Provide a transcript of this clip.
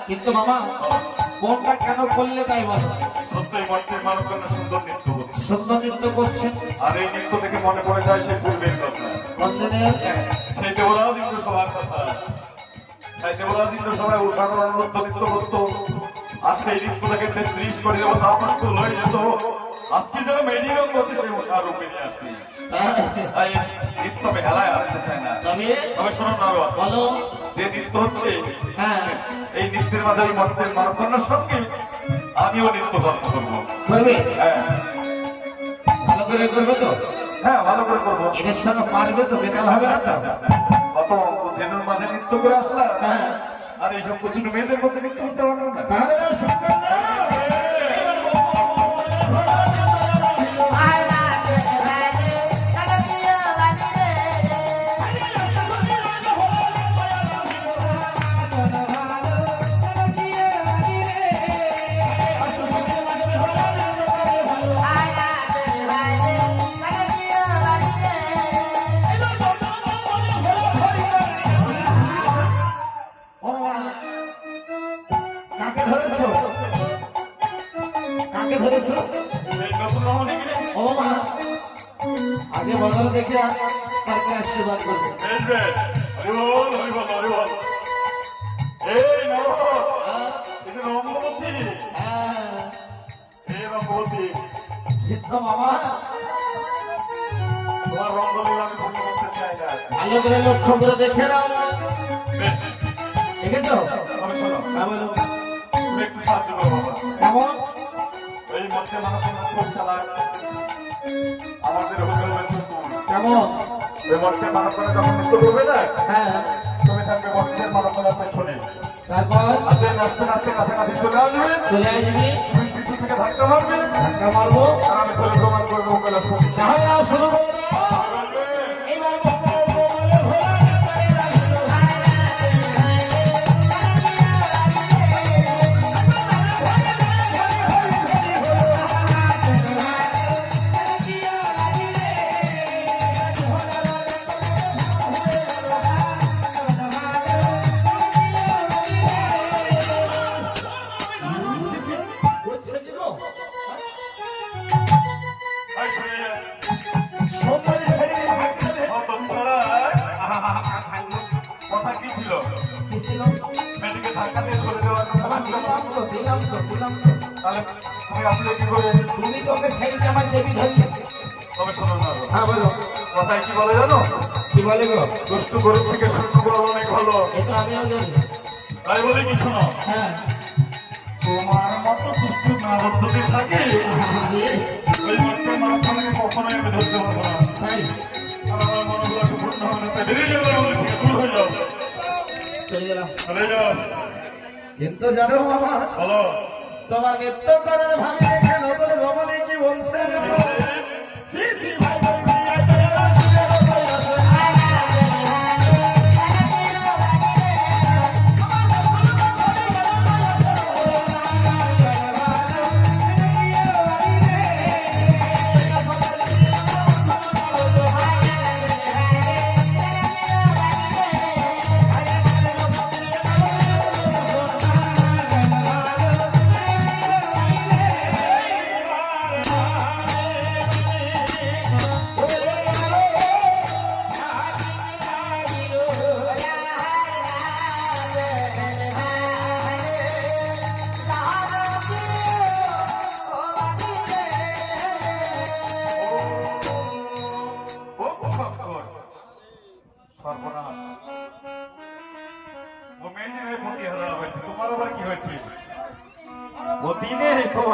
কিন্তু মামা কোনটা কেন করলে তাই বলো। সত্যই মন্ত্রের মানবকন্যা সুন্দর নৃত্য করছে, সুন্দর নৃত্য করছেন। আর এই নৃত্য দেখে মনে পড়ে যায় সেই পূর্বের কথা, সেই দেবরাজ সভার কথা। সেই দেবরাজ সভায় উষার নৃত্য নৃত্য করতো, আর সেই নৃত্য দেখে ৩৩ কোটি দেবতা আপনার হয়ে যেত। আজকে যেন মেডি রঙ করতে সেই উষার রূপে নিয়ে আসছি। তাই নৃত্য হেলায় আসতে চায় না। তবে শোনো না বলো, যে নৃত্য হচ্ছে এই নৃত্যের মাঝে এই মন্ত্রের মানবকন্যার সঙ্গে আমিও নৃত্য কর্ম করবো। হ্যাঁ ভালো করে করবে তো? হ্যাঁ ভালো করে করবো। এদের সঙ্গে পারবে তো? বেকার হবে না তো? কত ধেনুর মাঝে নৃত্য করে আসলাম, আর এইসব কিছু মেয়েদের মধ্যে নৃত্য করতে পারবো না। আগে বদল দেখে তারপরে আশীর্বাদ করবে। ভালো করে লক্ষ্য করে দেখে নাও, দেখেছো? একটু সাহায্য করো বাবা। কেমন? এই মধ্যে মানুষ খুব চালাক, আমাদের কেমন? ওই মঠের মানবকন্যা যখন নৃত্য করবে না, তুমি থাকবে মঠের মানবকন্যার পেছনে। তারপর আস্তে নাচতে নাচতে কাছাকাছি চলে আসবে, চলে আসবি, তুমি পিছু থেকে ধাক্কা মারবে, ধাক্কা মারবো, আর আমি চলে প্রমাণ করবো কৈলাস মন্দির। শুরু করবো। কথা কি ছিল? মেয়েটিকে ধাক্কা দিয়ে সরে দেওয়ার কথা। তাহলে তুমি আসলে কি করে? তুমি তোকে ছেড়ে আমার দেবী ধরলে। তবে শোনো না, হ্যাঁ বলো। কথায় কি বলে জানো? কি বলে গো? দুষ্টু গরু থেকে সুস্থ বড় অনেক ভালো। এটা আমিও জানি। তাই বলে কি শোনো, হ্যাঁ তোমার মতো দুষ্টু না যদি থাকে ওই মধ্যে মানবকন্যাকে কখনোই আমি ধরতে পারবো না। তাই আর আমার মনোবলকে পূর্ণ হবে না। বেরিয়ে যাও আমাদের থেকে, দূর হয়ে যাও, চলে গেলাম। চলে যাও। কিন্তু জানো বাবা, বলো তোমার নৃত্য করার ভাবি দেখে নতুন রমণী কি বলছে? সর্বনাশ, ও মেয়েটির প্রতি হারা হয়েছে, তোমার আবার কি হয়েছে? ও দিনে